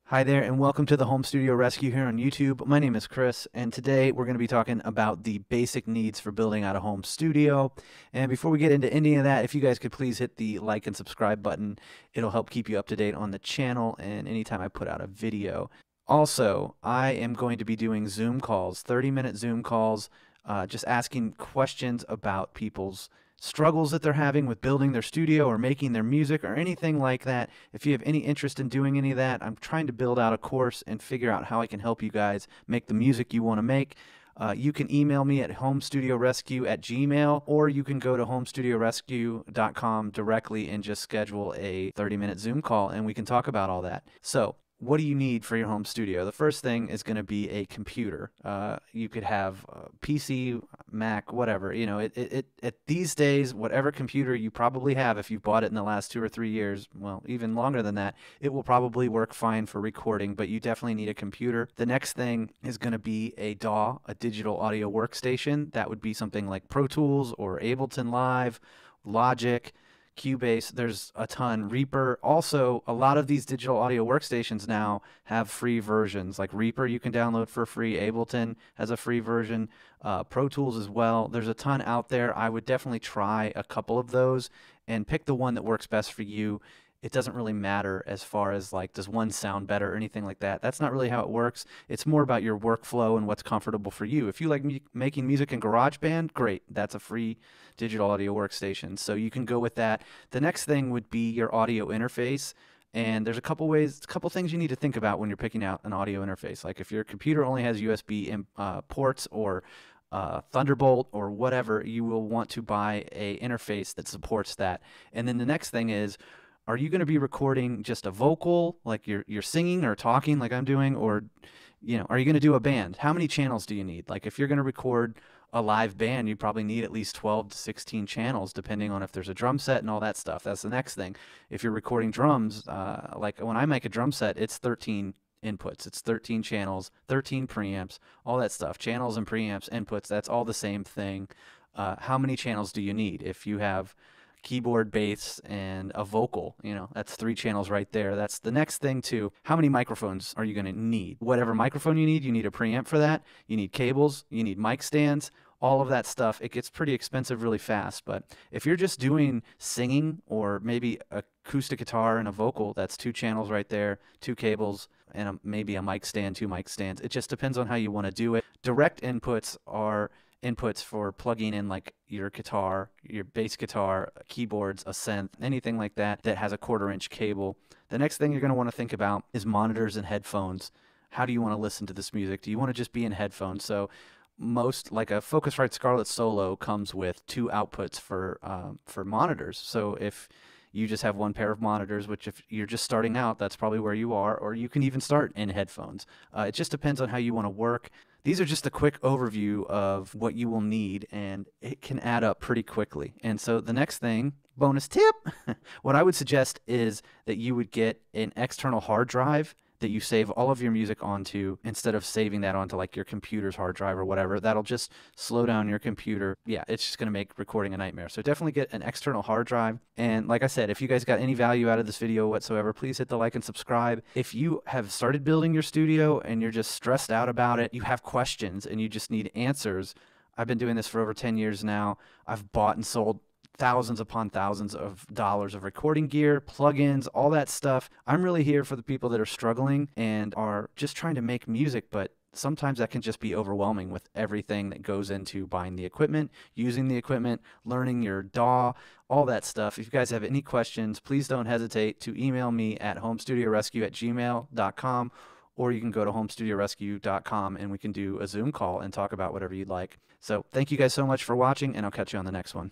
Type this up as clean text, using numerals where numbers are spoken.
Hi there, and welcome to the Home Studio Rescue here on YouTube. My name is Chris, and today we're going to be talking about the basic needs for building out a home studio. And before we get into any of that, if you guys could please hit the like and subscribe button, it'll help keep you up to date on the channel and anytime I put out a video. Also, I am going to be doing Zoom calls, 30-minute Zoom calls, just asking questions about people's struggles that they're having with building their studio or making their music or anything like that. If you have any interest in doing any of that, I'm trying to build out a course and figure out how I can help you guys make the music you want to make. You can email me at homestudiorescue@gmail, or you can go to homestudiorescue.com directly and just schedule a 30-minute Zoom call and we can talk about all that. So, what do you need for your home studio? The first thing is going to be a computer. You could have PC, Mac, whatever. You know, it these days, whatever computer you probably have, if you've bought it in the last 2 or 3 years, well, even longer than that, it will probably work fine for recording, but you definitely need a computer. The next thing is going to be a DAW, a digital audio workstation. That would be something like Pro Tools or Ableton Live, Logic, Cubase. There's a ton. Reaper. Also, a lot of these digital audio workstations now have free versions. Like Reaper, you can download for free. Ableton has a free version. Pro Tools as well. There's a ton out there. I would definitely try a couple of those and pick the one that works best for you. It doesn't really matter as far as like, does one sound better or anything like that. That's not really how it works. It's more about your workflow and what's comfortable for you. If you like making music in GarageBand, great. That's a free digital audio workstation. So you can go with that. The next thing would be your audio interface. And there's a couple things you need to think about when you're picking out an audio interface. Like if your computer only has USB ports or Thunderbolt or whatever, you will want to buy a interface that supports that. And then the next thing is, are you going to be recording just a vocal, like you're singing or talking like I'm doing, or are you going to do a band? How many channels do you need? Like if you're going to record a live band, you probably need at least 12 to 16 channels, depending on if there's a drum set and all that stuff. That's the next thing. If you're recording drums, like when I make a drum set, it's 13 inputs. It's 13 channels, 13 preamps, all that stuff. Channels and preamps, inputs, that's all the same thing. How many channels do you need? If you have keyboard, bass, and a vocal, that's 3 channels right there. That's the next thing too. How many microphones are you going to need? Whatever microphone you need a preamp for that. You need cables, you need mic stands, all of that stuff. It gets pretty expensive really fast, but if you're just doing singing or maybe acoustic guitar and a vocal, that's 2 channels right there, 2 cables, and maybe a mic stand, 2 mic stands. It just depends on how you want to do it. Direct inputs are inputs for plugging in like your guitar, your bass guitar, keyboards, a synth, anything like that that has a 1/4-inch cable. The next thing you're going to want to think about is monitors and headphones. How do you want to listen to this music? Do you want to just be in headphones? So most, like a Focusrite Scarlett Solo comes with 2 outputs for monitors. So if you just have one pair of monitors, which if you're just starting out, that's probably where you are, or you can even start in headphones. It just depends on how you want to work. These are just a quick overview of what you will need, and it can add up pretty quickly. And so the next thing, bonus tip, what I would suggest is that you would get an external hard drive that you save all of your music onto instead of saving that onto like your computer's hard drive or whatever. That'll just slow down your computer. Yeah, it's just going to make recording a nightmare. So definitely get an external hard drive. And like I said, if you guys got any value out of this video whatsoever, please hit the like and subscribe. If you have started building your studio and you're just stressed out about it, you have questions and you just need answers. I've been doing this for over 10 years now. I've bought and sold thousands upon thousands of dollars of recording gear, plugins, all that stuff. I'm really here for the people that are struggling and are just trying to make music, but sometimes that can just be overwhelming with everything that goes into buying the equipment, using the equipment, learning your DAW, all that stuff. If you guys have any questions, please don't hesitate to email me at homestudiorescue@gmail.com, or you can go to homestudiorescue.com and we can do a Zoom call and talk about whatever you'd like. So thank you guys so much for watching, and I'll catch you on the next one.